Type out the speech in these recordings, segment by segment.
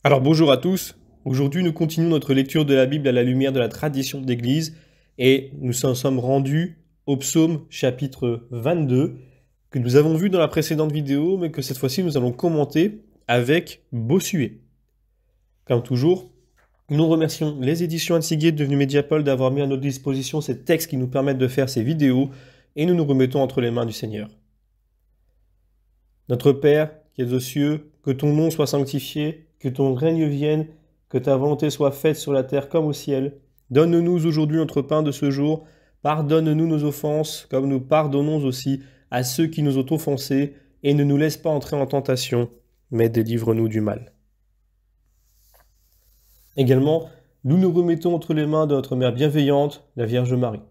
Alors bonjour à tous, aujourd'hui nous continuons notre lecture de la Bible à la lumière de la tradition d'Église et nous en sommes rendus au psaume chapitre 22 que nous avons vu dans la précédente vidéo mais que cette fois-ci nous allons commenter avec Bossuet. Comme toujours, nous remercions les éditions Annecy devenues Mediapol d'avoir mis à notre disposition ces textes qui nous permettent de faire ces vidéos et nous nous remettons entre les mains du Seigneur. Notre Père qui es aux cieux, que ton nom soit sanctifié, que ton règne vienne, que ta volonté soit faite sur la terre comme au ciel. Donne-nous aujourd'hui notre pain de ce jour. Pardonne-nous nos offenses, comme nous pardonnons aussi à ceux qui nous ont offensés, et ne nous laisse pas entrer en tentation, mais délivre-nous du mal. Également, nous nous remettons entre les mains de notre Mère bienveillante, la Vierge Marie.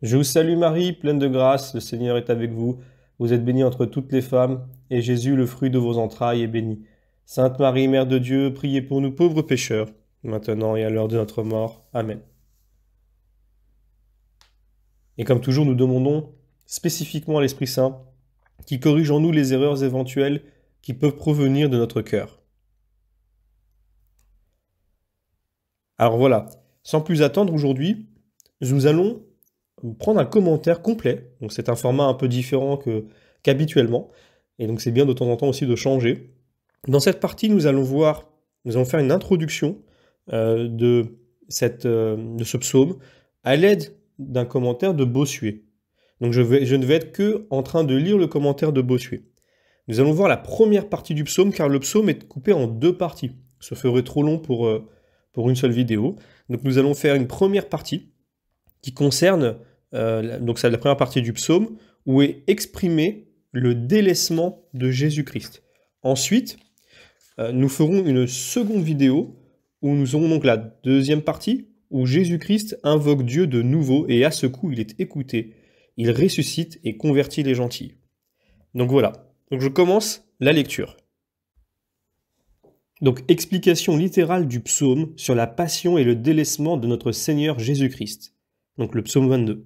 Je vous salue Marie, pleine de grâce, le Seigneur est avec vous. Vous êtes bénie entre toutes les femmes, et Jésus, le fruit de vos entrailles, est béni. Sainte Marie, Mère de Dieu, priez pour nous pauvres pécheurs, maintenant et à l'heure de notre mort. Amen. Et comme toujours, nous demandons spécifiquement à l'Esprit Saint qui corrige en nous les erreurs éventuelles qui peuvent provenir de notre cœur. Alors voilà, sans plus attendre aujourd'hui, nous allons prendre un commentaire complet. Donc c'est un format un peu différent qu'habituellement. Et donc c'est bien de temps en temps aussi de changer. Dans cette partie, nous allons faire une introduction de ce psaume à l'aide d'un commentaire de Bossuet. Donc je ne vais être que en train de lire le commentaire de Bossuet. Nous allons voir la première partie du psaume, car le psaume est coupé en deux parties. Ce ferait trop long pour une seule vidéo. Donc nous allons faire une première partie qui concerne, donc c'est la première partie du psaume, où est exprimé le délaissement de Jésus-Christ. Ensuite, nous ferons une seconde vidéo, où nous aurons donc la deuxième partie, où Jésus-Christ invoque Dieu de nouveau, et à ce coup il est écouté, il ressuscite et convertit les gentils. Donc voilà, donc je commence la lecture. Donc explication littérale du psaume sur la passion et le délaissement de notre Seigneur Jésus-Christ. Donc le psaume 22.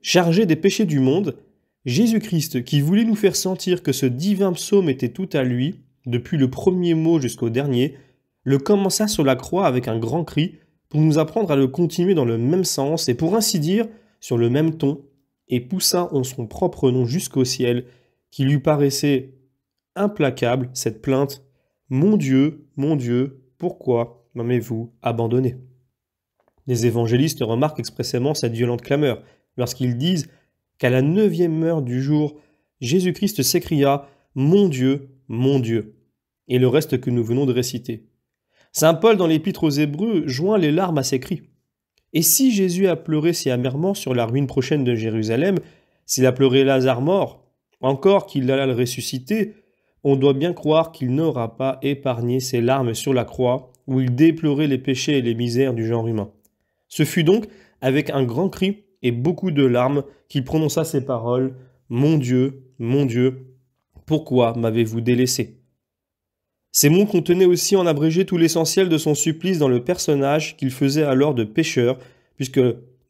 Chargé des péchés du monde, Jésus-Christ, qui voulait nous faire sentir que ce divin psaume était tout à lui, depuis le premier mot jusqu'au dernier, le commença sur la croix avec un grand cri pour nous apprendre à le continuer dans le même sens et pour ainsi dire sur le même ton, et poussa en son propre nom jusqu'au ciel, qui lui paraissait implacable cette plainte « Mon Dieu, pourquoi m'avez-vous abandonné ?» Les évangélistes remarquent expressément cette violente clameur, lorsqu'ils disent qu'à la 9e heure du jour, Jésus-Christ s'écria « Mon Dieu, et le reste que nous venons de réciter. Saint Paul, dans l'Épître aux Hébreux, joint les larmes à ces cris. Et si Jésus a pleuré si amèrement sur la ruine prochaine de Jérusalem, s'il a pleuré Lazare mort, encore qu'il alla le ressusciter, on doit bien croire qu'il n'aura pas épargné ses larmes sur la croix, où il déplorait les péchés et les misères du genre humain. Ce fut donc avec un grand cri et beaucoup de larmes qu'il prononça ces paroles « Mon Dieu, pourquoi m'avez-vous délaissé ?» Ces mots contenaient aussi en abrégé tout l'essentiel de son supplice dans le personnage qu'il faisait alors de pécheur, puisque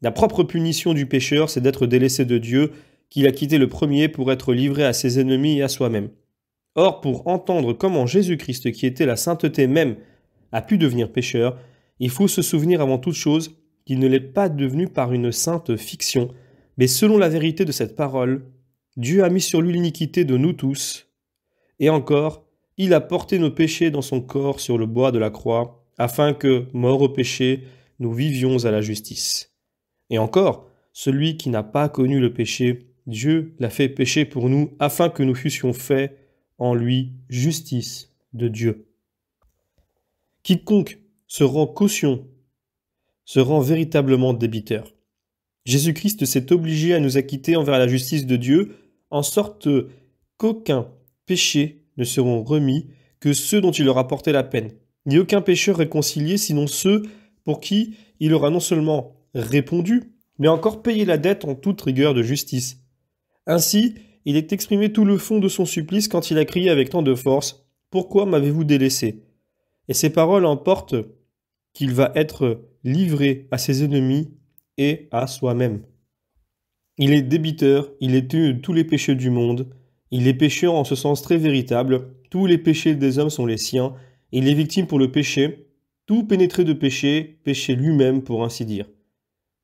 la propre punition du pécheur, c'est d'être délaissé de Dieu, qu'il a quitté le premier pour être livré à ses ennemis et à soi-même. Or, pour entendre comment Jésus-Christ, qui était la sainteté même, a pu devenir pécheur, il faut se souvenir avant toute chose qu'il ne l'est pas devenu par une sainte fiction, mais selon la vérité de cette parole, Dieu a mis sur lui l'iniquité de nous tous, et encore, il a porté nos péchés dans son corps sur le bois de la croix, afin que, morts au péché, nous vivions à la justice. Et encore, celui qui n'a pas connu le péché, Dieu l'a fait pécher pour nous, afin que nous fussions faits en lui justice de Dieu. Quiconque se rend caution, se rend véritablement débiteur. Jésus-Christ s'est obligé à nous acquitter envers la justice de Dieu, en sorte qu'aucun péché ne seront remis que ceux dont il aura porté la peine, ni aucun pécheur réconcilié, sinon ceux pour qui il aura non seulement répondu, mais encore payé la dette en toute rigueur de justice. Ainsi, il est exprimé tout le fond de son supplice quand il a crié avec tant de force « Pourquoi m'avez-vous délaissé ?» Et ces paroles emportent qu'il va être livré à ses ennemis et à soi-même. Il est débiteur, il est tenu de tous les péchés du monde, il est pécheur en ce sens très véritable, tous les péchés des hommes sont les siens, il est victime pour le péché, tout pénétré de péché, péché lui-même pour ainsi dire.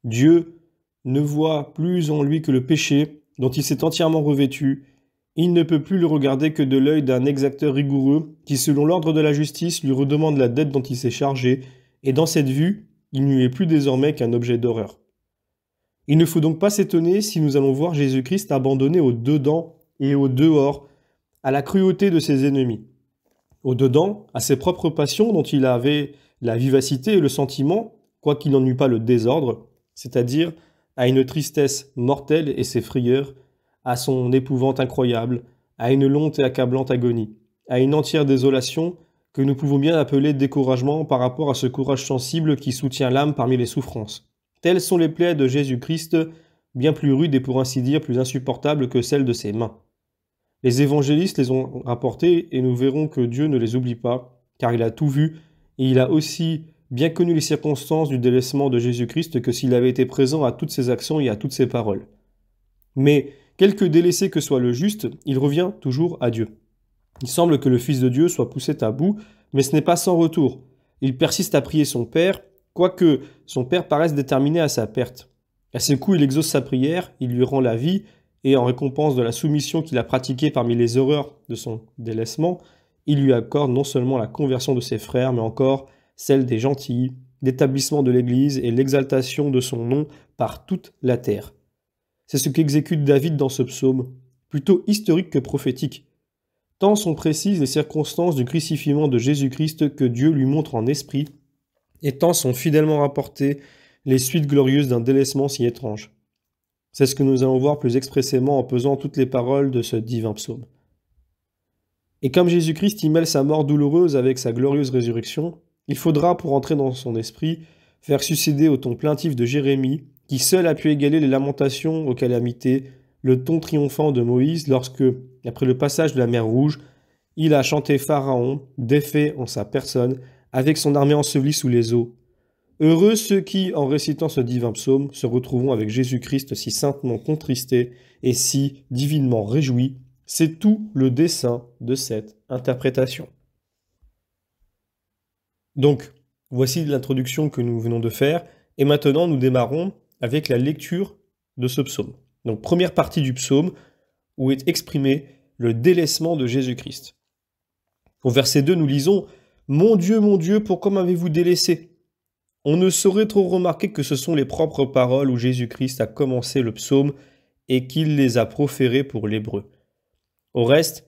Dieu ne voit plus en lui que le péché dont il s'est entièrement revêtu. Il ne peut plus le regarder que de l'œil d'un exacteur rigoureux qui, selon l'ordre de la justice, lui redemande la dette dont il s'est chargé, et dans cette vue, il n'y est plus désormais qu'un objet d'horreur. Il ne faut donc pas s'étonner si nous allons voir Jésus-Christ abandonné au dedans et au dehors, à la cruauté de ses ennemis. Au dedans, à ses propres passions dont il avait la vivacité et le sentiment, quoiqu'il n'en eût pas le désordre, c'est-à-dire à une tristesse mortelle et ses frayeurs, à son épouvante incroyable, à une longue et accablante agonie, à une entière désolation que nous pouvons bien appeler découragement par rapport à ce courage sensible qui soutient l'âme parmi les souffrances. Telles sont les plaies de Jésus-Christ, bien plus rudes et pour ainsi dire plus insupportables que celles de ses mains. Les évangélistes les ont rapportées et nous verrons que Dieu ne les oublie pas, car il a tout vu et il a aussi bien connu les circonstances du délaissement de Jésus-Christ que s'il avait été présent à toutes ses actions et à toutes ses paroles. Mais, quelque délaissé que soit le juste, il revient toujours à Dieu. Il semble que le Fils de Dieu soit poussé à bout, mais ce n'est pas sans retour. Il persiste à prier son Père, quoique son Père paraisse déterminé à sa perte. À ses coups, il exauce sa prière, il lui rend la vie, et en récompense de la soumission qu'il a pratiquée parmi les horreurs de son délaissement, il lui accorde non seulement la conversion de ses frères, mais encore celle des gentils, l'établissement de l'Église et l'exaltation de son nom par toute la terre. C'est ce qu'exécute David dans ce psaume, plutôt historique que prophétique. Tant sont précises les circonstances du crucifixion de Jésus-Christ que Dieu lui montre en esprit, et tant sont fidèlement rapportées les suites glorieuses d'un délaissement si étrange. C'est ce que nous allons voir plus expressément en pesant toutes les paroles de ce divin psaume. Et comme Jésus-Christ y mêle sa mort douloureuse avec sa glorieuse résurrection, il faudra, pour entrer dans son esprit, faire succéder au ton plaintif de Jérémie, qui seul a pu égaler les lamentations aux calamités, le ton triomphant de Moïse lorsque, après le passage de la mer Rouge, il a chanté Pharaon, défait en sa personne, avec son armée ensevelie sous les eaux. Heureux ceux qui, en récitant ce divin psaume, se retrouveront avec Jésus-Christ si saintement contristé et si divinement réjoui. C'est tout le dessein de cette interprétation. Donc, voici l'introduction que nous venons de faire, et maintenant nous démarrons avec la lecture de ce psaume. Donc, première partie du psaume, où est exprimé le délaissement de Jésus-Christ. Au verset 2, nous lisons « Mon Dieu, pourquoi m'avez-vous délaissé ?» On ne saurait trop remarquer que ce sont les propres paroles où Jésus-Christ a commencé le psaume et qu'il les a proférées pour l'hébreu. Au reste,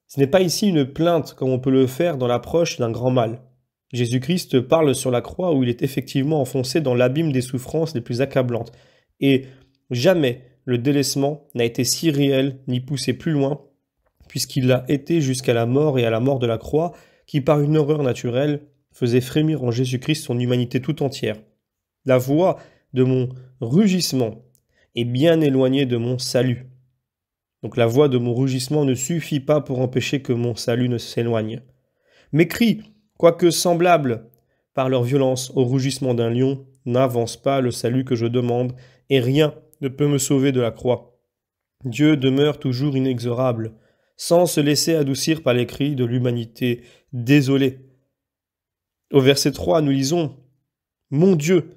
ce n'est pas ici une plainte comme on peut le faire dans l'approche d'un grand mal. Jésus-Christ parle sur la croix où il est effectivement enfoncé dans l'abîme des souffrances les plus accablantes. Et jamais le délaissement n'a été si réel ni poussé plus loin, puisqu'il l'a été jusqu'à la mort et à la mort de la croix, qui par une horreur naturelle faisait frémir en Jésus-Christ son humanité tout entière. La voix de mon rugissement est bien éloignée de mon salut. Donc la voix de mon rugissement ne suffit pas pour empêcher que mon salut ne s'éloigne. Mes cris, quoique semblables par leur violence au rugissement d'un lion, n'avancent pas le salut que je demande, et rien ne peut me sauver de la croix. Dieu demeure toujours inexorable, sans se laisser adoucir par les cris de l'humanité désolée. Au verset 3, nous lisons « Mon Dieu,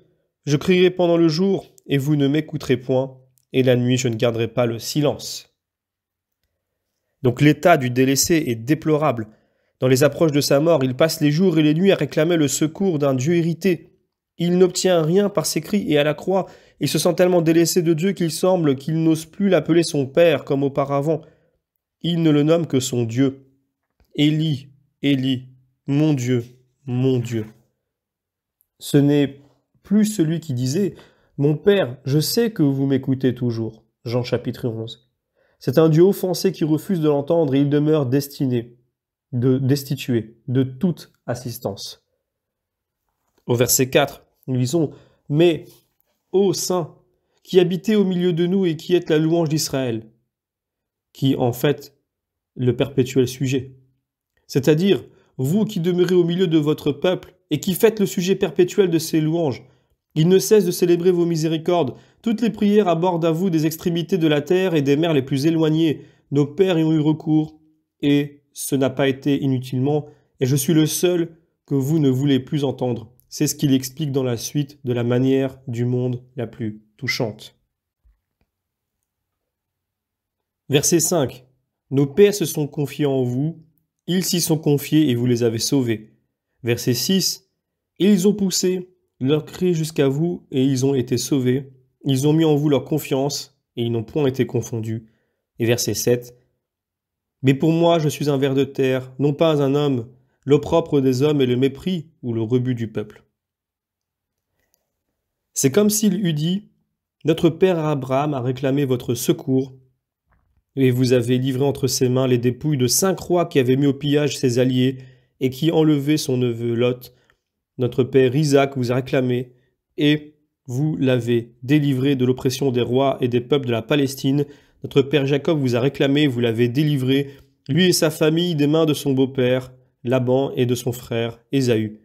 je crierai pendant le jour, et vous ne m'écouterez point, et la nuit je ne garderai pas le silence. » Donc l'état du délaissé est déplorable. Dans les approches de sa mort, il passe les jours et les nuits à réclamer le secours d'un Dieu irrité. Il n'obtient rien par ses cris et à la croix, il se sent tellement délaissé de Dieu qu'il semble qu'il n'ose plus l'appeler son Père comme auparavant. Il ne le nomme que son Dieu. Élie, Élie, mon Dieu, mon Dieu. Ce n'est plus celui qui disait « Mon Père, je sais que vous m'écoutez toujours » Jean chapitre 11. C'est un Dieu offensé qui refuse de l'entendre et il demeure destitué de toute assistance. Au verset 4, nous lisons « Mais, ô Saint, qui habitez au milieu de nous et qui êtes la louange d'Israël » qui en fait le perpétuel sujet. C'est-à-dire, vous qui demeurez au milieu de votre peuple et qui faites le sujet perpétuel de ses louanges, il ne cesse de célébrer vos miséricordes. Toutes les prières abordent à vous des extrémités de la terre et des mers les plus éloignées. Nos pères y ont eu recours, et ce n'a pas été inutilement, et je suis le seul que vous ne voulez plus entendre. C'est ce qu'il explique dans la suite de la manière du monde la plus touchante. Verset 5. Nos pères se sont confiés en vous, ils s'y sont confiés et vous les avez sauvés. Verset 6. Ils ont poussé leur cri jusqu'à vous et ils ont été sauvés. Ils ont mis en vous leur confiance et ils n'ont point été confondus. Et verset 7. Mais pour moi, je suis un ver de terre, non pas un homme. L'opprobre des hommes est le mépris ou le rebut du peuple. C'est comme s'il eût dit, notre père Abraham a réclamé votre secours, et vous avez livré entre ses mains les dépouilles de 5 rois qui avaient mis au pillage ses alliés et qui enlevaient son neveu Lot. Notre père Isaac vous a réclamé, et vous l'avez délivré de l'oppression des rois et des peuples de la Palestine. Notre père Jacob vous a réclamé, vous l'avez délivré, lui et sa famille, des mains de son beau-père, Laban, et de son frère, Ésaü.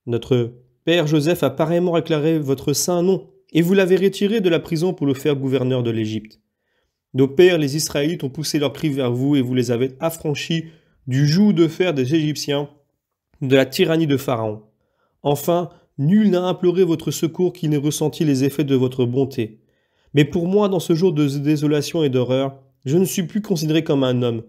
Notre père Joseph a pareillement réclamé votre saint nom, et vous l'avez retiré de la prison pour le faire gouverneur de l'Égypte. Nos pères, les Israélites, ont poussé leurs cris vers vous, et vous les avez affranchis du joug de fer des Égyptiens, de la tyrannie de Pharaon. Enfin, nul n'a imploré votre secours qui n'ait ressenti les effets de votre bonté. Mais pour moi, dans ce jour de désolation et d'horreur, je ne suis plus considéré comme un homme.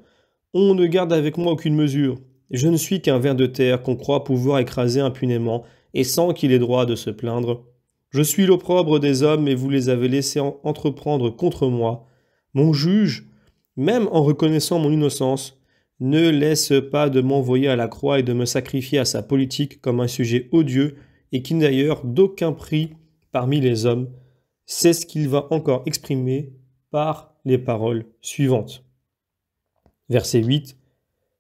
On ne garde avec moi aucune mesure. Je ne suis qu'un ver de terre qu'on croit pouvoir écraser impunément et sans qu'il ait droit de se plaindre. Je suis l'opprobre des hommes et vous les avez laissés entreprendre contre moi. Mon juge, même en reconnaissant mon innocence, ne laisse pas de m'envoyer à la croix et de me sacrifier à sa politique comme un sujet odieux et qui n'a d'ailleurs d'aucun prix parmi les hommes. C'est ce qu'il va encore exprimer par les paroles suivantes. Verset 8.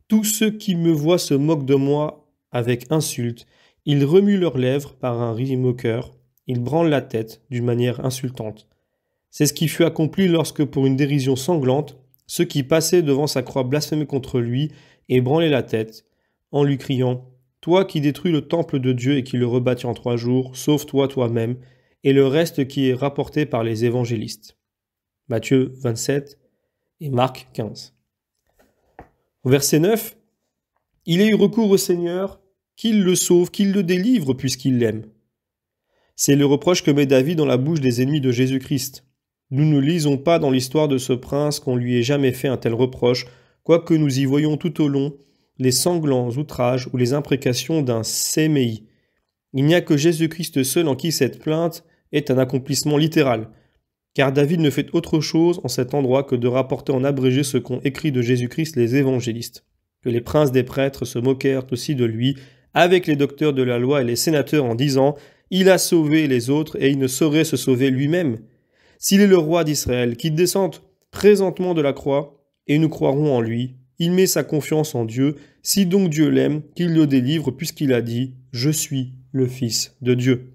Tous ceux qui me voient se moquent de moi avec insulte. Ils remuent leurs lèvres par un rire moqueur. Ils branlent la tête d'une manière insultante. C'est ce qui fut accompli lorsque, pour une dérision sanglante, ceux qui passaient devant sa croix blasphémaient contre lui et branlaient la tête, en lui criant « Toi qui détruis le temple de Dieu et qui le rebâtis en 3 jours, sauve-toi toi-même » et le reste qui est rapporté par les évangélistes. Matthieu 27 et Marc 15. Au verset 9, « Il a eu recours au Seigneur, qu'il le sauve, qu'il le délivre, puisqu'il l'aime. » C'est le reproche que met David dans la bouche des ennemis de Jésus-Christ. Nous ne lisons pas dans l'histoire de ce prince qu'on lui ait jamais fait un tel reproche, quoique nous y voyons tout au long les sanglants outrages ou les imprécations d'un séméi. Il n'y a que Jésus-Christ seul en qui cette plainte est un accomplissement littéral, car David ne fait autre chose en cet endroit que de rapporter en abrégé ce qu'ont écrit de Jésus-Christ les évangélistes, que les princes des prêtres se moquèrent aussi de lui, avec les docteurs de la loi et les sénateurs en disant « Il a sauvé les autres et il ne saurait se sauver lui-même. S'il est le roi d'Israël, qu'il descende présentement de la croix, et nous croirons en lui. Il met sa confiance en Dieu. Si donc Dieu l'aime, qu'il le délivre, puisqu'il a dit « Je suis le Fils de Dieu ».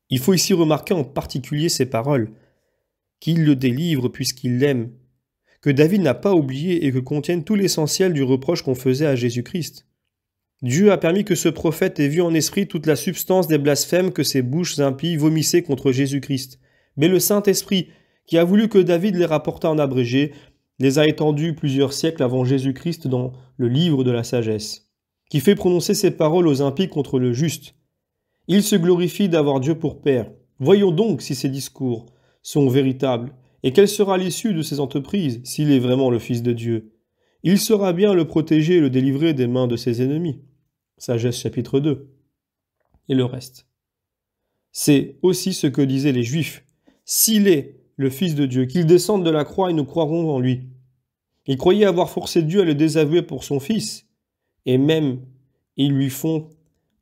Il faut ici remarquer en particulier ces paroles, qu'il le délivre puisqu'il l'aime, que David n'a pas oublié et que contiennent tout l'essentiel du reproche qu'on faisait à Jésus-Christ. Dieu a permis que ce prophète ait vu en esprit toute la substance des blasphèmes que ses bouches impies vomissaient contre Jésus-Christ. Mais le Saint-Esprit, qui a voulu que David les rapportât en abrégé, les a étendus plusieurs siècles avant Jésus-Christ dans le livre de la sagesse, qui fait prononcer ces paroles aux impies contre le juste. Il se glorifie d'avoir Dieu pour Père. Voyons donc si ces discours sont véritables, et quelle sera l'issue de ces entreprises s'il est vraiment le Fils de Dieu. Il saura bien le protéger et le délivrer des mains de ses ennemis. Sagesse chapitre 2. Et le reste. C'est aussi ce que disaient les Juifs. S'il est le Fils de Dieu, qu'il descende de la croix et nous croirons en lui. Ils croyaient avoir forcé Dieu à le désavouer pour son Fils, et même ils lui font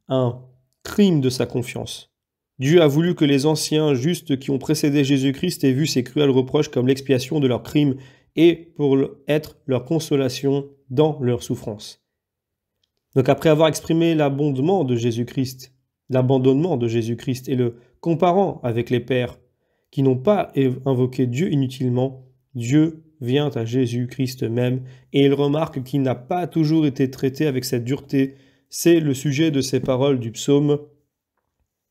un crime de sa confiance. Dieu a voulu que les anciens justes qui ont précédé Jésus-Christ aient vu ces cruels reproches comme l'expiation de leurs crimes et pour être leur consolation dans leur souffrance. Donc après avoir exprimé l'abondement de Jésus-Christ, l'abandonnement de Jésus-Christ et le comparant avec les pères qui n'ont pas invoqué Dieu inutilement, Dieu vient à Jésus-Christ même et il remarque qu'il n'a pas toujours été traité avec cette dureté. C'est le sujet de ces paroles du psaume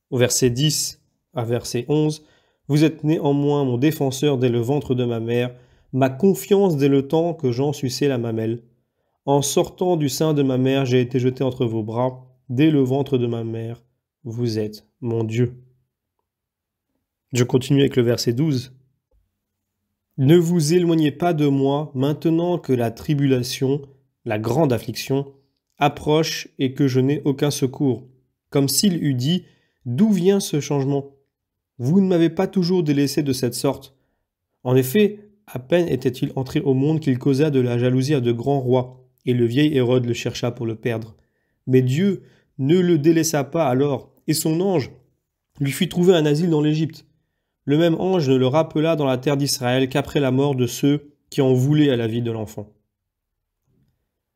au verset 10 à verset 11. « Vous êtes néanmoins mon défenseur dès le ventre de ma mère. ma confiance dès le temps que Jean suçait la mamelle. En sortant du sein de ma mère, j'ai été jeté entre vos bras. Dès le ventre de ma mère, vous êtes mon Dieu. Je continue avec le verset 12. Ne vous éloignez pas de moi maintenant que la tribulation, la grande affliction, approche et que je n'ai aucun secours. Comme s'il eût dit, d'où vient ce changement? Vous ne m'avez pas toujours délaissé de cette sorte. En effet, à peine était-il entré au monde qu'il causa de la jalousie à de grands rois, et le vieil Hérode le chercha pour le perdre. Mais Dieu ne le délaissa pas alors, et son ange lui fit trouver un asile dans l'Égypte. Le même ange ne le rappela dans la terre d'Israël qu'après la mort de ceux qui en voulaient à la vie de l'enfant.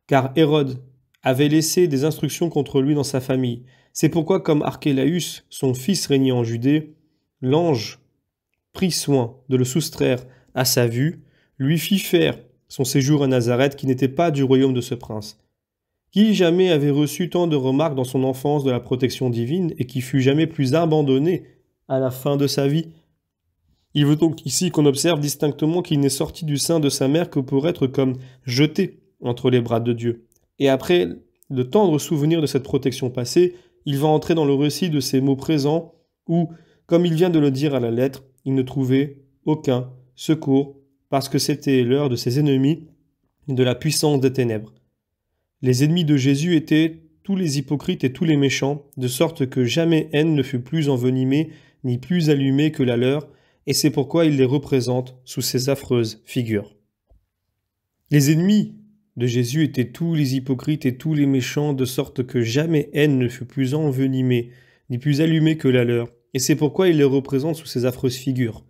Car Hérode avait laissé des instructions contre lui dans sa famille. C'est pourquoi, comme Archélaüs, son fils régnait en Judée, l'ange prit soin de le soustraire à sa vue, lui fit faire son séjour à Nazareth qui n'était pas du royaume de ce prince. Qui jamais avait reçu tant de remarques dans son enfance de la protection divine et qui fut jamais plus abandonné à la fin de sa vie? Il veut donc ici qu'on observe distinctement qu'il n'est sorti du sein de sa mère que pour être comme jeté entre les bras de Dieu. Et après de tendres souvenirs de cette protection passée, il va entrer dans le récit de ces mots présents où, comme il vient de le dire à la lettre, il ne trouvait aucun secours parce que c'était l'heure de ses ennemis et de la puissance des ténèbres. Les ennemis de Jésus étaient tous les hypocrites et tous les méchants, de sorte que jamais haine ne fut plus envenimée ni plus allumée que la leur, et c'est pourquoi il les représente sous ces affreuses figures. Les ennemis de Jésus étaient tous les hypocrites et tous les méchants, de sorte que jamais haine ne fut plus envenimée, ni plus allumée que la leur, et c'est pourquoi il les représente sous ces affreuses figures.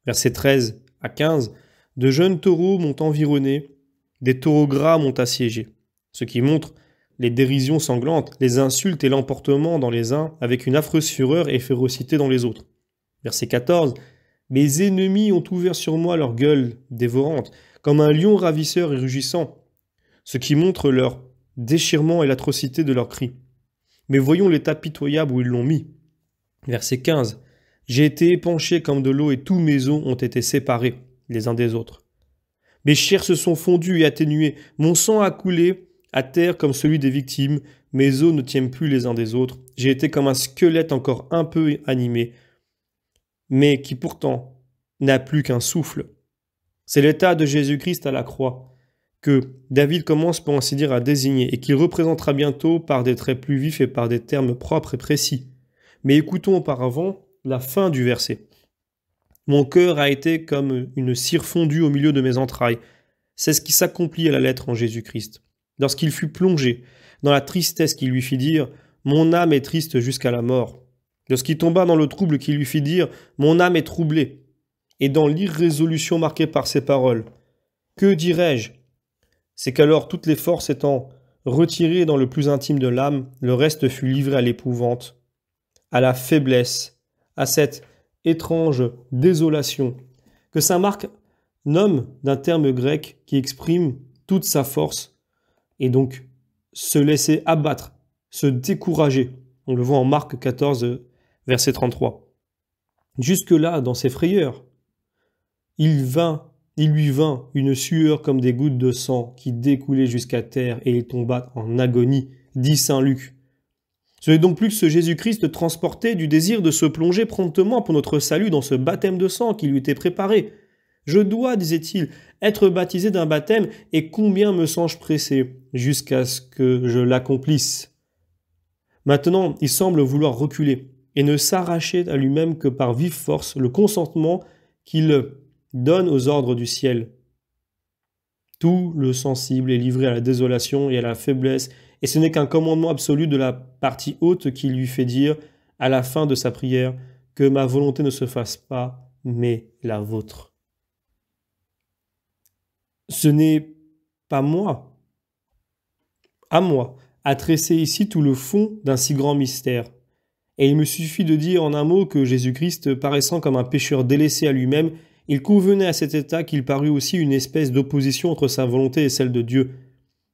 Versets 13 à 15, de jeunes taureaux m'ont environné, des taureaux gras m'ont assiégé, ce qui montre les dérisions sanglantes, les insultes et l'emportement dans les uns, avec une affreuse fureur et férocité dans les autres. Verset 14. Mes ennemis ont ouvert sur moi leur gueule dévorante, comme un lion ravisseur et rugissant, ce qui montre leur déchirement et l'atrocité de leurs cris. Mais voyons l'état pitoyable où ils l'ont mis. Verset 15. J'ai été épanché comme de l'eau et tous mes os ont été séparés les uns des autres. Mes chairs se sont fondues et atténuées, mon sang a coulé à terre comme celui des victimes, mes os ne tiennent plus les uns des autres, j'ai été comme un squelette encore un peu animé, mais qui pourtant n'a plus qu'un souffle. C'est l'état de Jésus-Christ à la croix que David commence pour ainsi dire à désigner et qu'il représentera bientôt par des traits plus vifs et par des termes propres et précis. Mais écoutons auparavant la fin du verset. Mon cœur a été comme une cire fondue au milieu de mes entrailles. C'est ce qui s'accomplit à la lettre en Jésus-Christ. Lorsqu'il fut plongé dans la tristesse qui lui fit dire « Mon âme est triste jusqu'à la mort », lorsqu'il tomba dans le trouble qui lui fit dire « Mon âme est troublée », et dans l'irrésolution marquée par ces paroles. Que dirais-je? C'est qu'alors toutes les forces étant retirées dans le plus intime de l'âme, le reste fut livré à l'épouvante, à la faiblesse, à cette étrange désolation, que saint Marc nomme d'un terme grec qui exprime toute sa force, et donc se laisser abattre, se décourager. On le voit en Marc 14, verset 33. Jusque-là, dans ses frayeurs, il lui vint une sueur comme des gouttes de sang qui découlaient jusqu'à terre et il tomba en agonie, dit saint Luc. Ce n'est donc plus que ce Jésus-Christ transporté du désir de se plonger promptement pour notre salut dans ce baptême de sang qui lui était préparé. Je dois, disait-il, être baptisé d'un baptême et combien me sens-je pressé jusqu'à ce que je l'accomplisse. Maintenant, il semble vouloir reculer et ne s'arracher à lui-même que par vive force le consentement qu'il donne aux ordres du ciel. Tout le sensible est livré à la désolation et à la faiblesse, et ce n'est qu'un commandement absolu de la partie haute qui lui fait dire, à la fin de sa prière, que ma volonté ne se fasse pas, mais la vôtre. Ce n'est pas moi, à moi, à tresser ici tout le fond d'un si grand mystère. Et il me suffit de dire en un mot que Jésus-Christ, paraissant comme un pécheur délaissé à lui-même, il convenait à cet état qu'il parut aussi une espèce d'opposition entre sa volonté et celle de Dieu.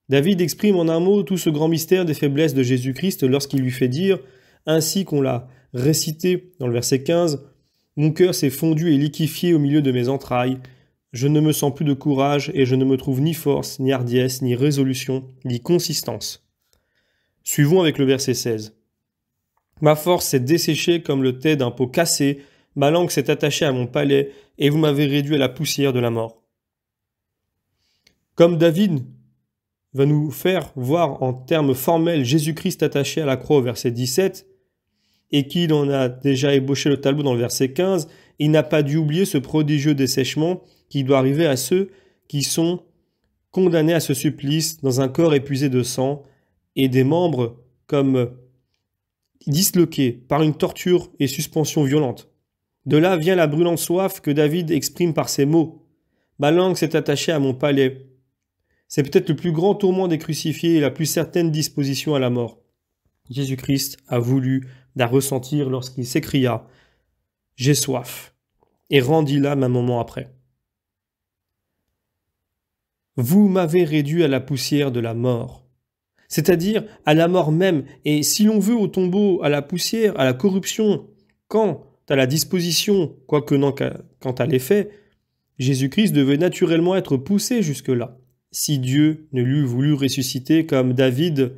David exprime en un mot tout ce grand mystère des faiblesses de Jésus-Christ lorsqu'il lui fait dire, ainsi qu'on l'a récité dans le verset 15, « Mon cœur s'est fondu et liquéfié au milieu de mes entrailles. je ne me sens plus de courage et je ne me trouve ni force, ni hardiesse, ni résolution, ni consistance. Suivons avec le verset 16. Ma force s'est desséchée comme le thé d'un pot cassé, ma langue s'est attachée à mon palais, et vous m'avez réduit à la poussière de la mort. Comme David va nous faire voir en termes formels Jésus-Christ attaché à la croix au verset 17, et qu'il en a déjà ébauché le tableau dans le verset 15, il n'a pas dû oublier ce prodigieux dessèchement qui doit arriver à ceux qui sont condamnés à ce supplice dans un corps épuisé de sang et des membres comme disloqués par une torture et suspension violente. De là vient la brûlante soif que David exprime par ces mots. Ma langue s'est attachée à mon palais. C'est peut-être le plus grand tourment des crucifiés et la plus certaine disposition à la mort. Jésus-Christ a voulu la ressentir lorsqu'il s'écria « J'ai soif » et rendit l'âme un moment après. Vous m'avez réduit à la poussière de la mort, c'est-à-dire à la mort même, et si l'on veut au tombeau, à la poussière, à la corruption, quant à la disposition, quoique non quant à l'effet, Jésus-Christ devait naturellement être poussé jusque-là, si Dieu ne l'eût voulu ressusciter comme David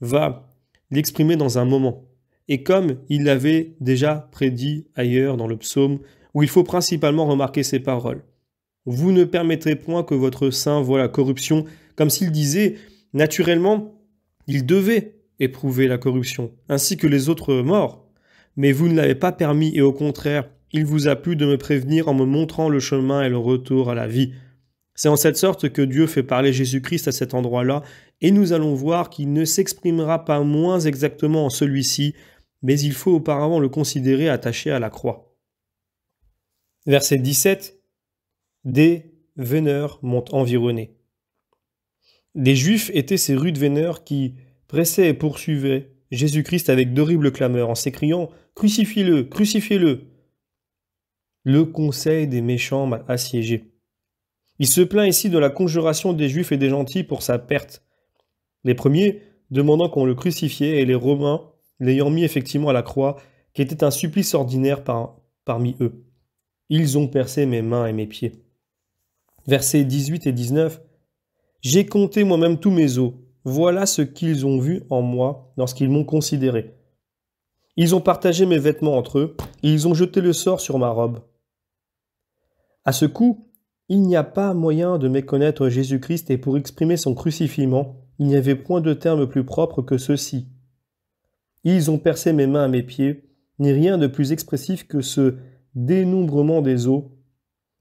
va l'exprimer dans un moment, et comme il l'avait déjà prédit ailleurs dans le psaume, où il faut principalement remarquer ces paroles. Vous ne permettrez point que votre sein voie la corruption, comme s'il disait, naturellement, il devait éprouver la corruption, ainsi que les autres morts. Mais vous ne l'avez pas permis, et au contraire, il vous a plu de me prévenir en me montrant le chemin et le retour à la vie. C'est en cette sorte que Dieu fait parler Jésus-Christ à cet endroit-là, et nous allons voir qu'il ne s'exprimera pas moins exactement en celui-ci, mais il faut auparavant le considérer attaché à la croix. Verset 17. Des veneurs m'ont environné. Les Juifs étaient ces rudes veneurs qui pressaient et poursuivaient Jésus-Christ avec d'horribles clameurs en s'écriant « Crucifiez-le, crucifiez-le » Le conseil des méchants m'a assiégé. Il se plaint ici de la conjuration des Juifs et des gentils pour sa perte. Les premiers demandant qu'on le crucifiait et les Romains l'ayant mis effectivement à la croix, qui était un supplice ordinaire parmi eux. Ils ont percé mes mains et mes pieds. Versets 18 et 19. J'ai compté moi-même tous mes os. Voilà ce qu'ils ont vu en moi lorsqu'ils m'ont considéré. Ils ont partagé mes vêtements entre eux, et ils ont jeté le sort sur ma robe. À ce coup, il n'y a pas moyen de méconnaître Jésus-Christ, et pour exprimer son crucifiement, il n'y avait point de terme plus propre que ceci. Ils ont percé mes mains à mes pieds, ni rien de plus expressif que ce dénombrement des os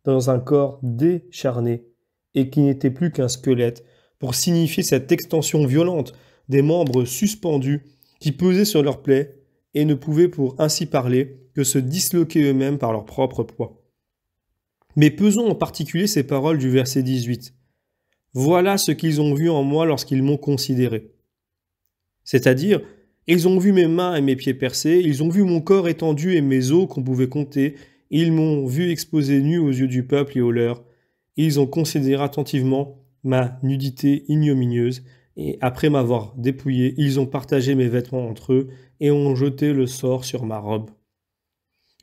dans un corps décharné, et qui n'était plus qu'un squelette, pour signifier cette extension violente des membres suspendus qui pesaient sur leurs plaies et ne pouvaient pour ainsi parler que se disloquer eux-mêmes par leur propre poids. Mais pesons en particulier ces paroles du verset 18. Voilà ce qu'ils ont vu en moi lorsqu'ils m'ont considéré. C'est-à-dire, ils ont vu mes mains et mes pieds percés, ils ont vu mon corps étendu et mes os qu'on pouvait compter, ils m'ont vu exposé nu aux yeux du peuple et aux leurs, ils ont considéré attentivement ma nudité ignominieuse, et après m'avoir dépouillé, ils ont partagé mes vêtements entre eux et ont jeté le sort sur ma robe.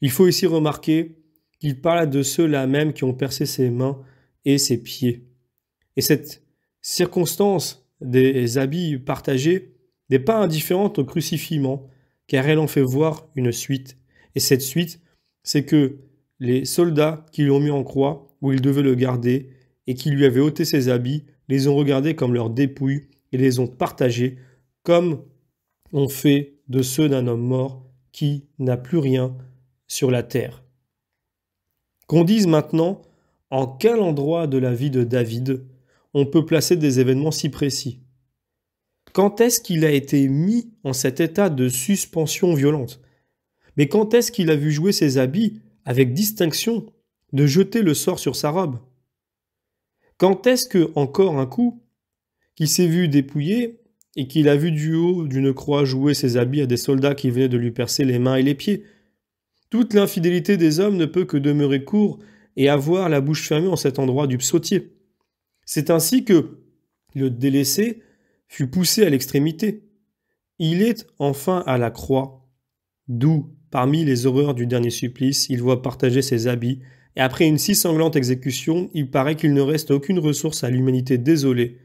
Il faut ici remarquer qu'il parle de ceux-là même qui ont percé ses mains et ses pieds. Et cette circonstance des habits partagés n'est pas indifférente au crucifiement, car elle en fait voir une suite. Et cette suite, c'est que les soldats qui l'ont mis en croix, où ils devaient le garder, et qui lui avaient ôté ses habits, les ont regardés comme leurs dépouilles et les ont partagés, comme on fait de ceux d'un homme mort qui n'a plus rien sur la terre. Qu'on dise maintenant en quel endroit de la vie de David on peut placer des événements si précis. Quand est-ce qu'il a été mis en cet état de suspension violente? Mais quand est-ce qu'il a vu jouer ses habits avec distinction, de jeter le sort sur sa robe? Quand est-ce que, encore un coup, qu'il s'est vu dépouillé et qu'il a vu du haut d'une croix jouer ses habits à des soldats qui venaient de lui percer les mains et les pieds? Toute l'infidélité des hommes ne peut que demeurer court et avoir la bouche fermée en cet endroit du psautier. C'est ainsi que le délaissé fut poussé à l'extrémité. Il est enfin à la croix, d'où, parmi les horreurs du dernier supplice, il voit partager ses habits Et après une si sanglante exécution, il paraît qu'il ne reste aucune ressource à l'humanité désolée.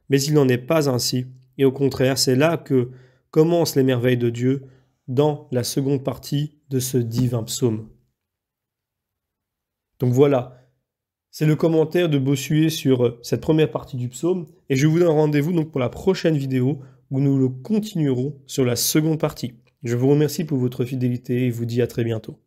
Mais il n'en est pas ainsi, et au contraire, c'est là que commencent les merveilles de Dieu, dans la seconde partie de ce divin psaume. Donc voilà, c'est le commentaire de Bossuet sur cette première partie du psaume, et je vous donne rendez-vous donc pour la prochaine vidéo où nous le continuerons sur la seconde partie. Je vous remercie pour votre fidélité et vous dis à très bientôt.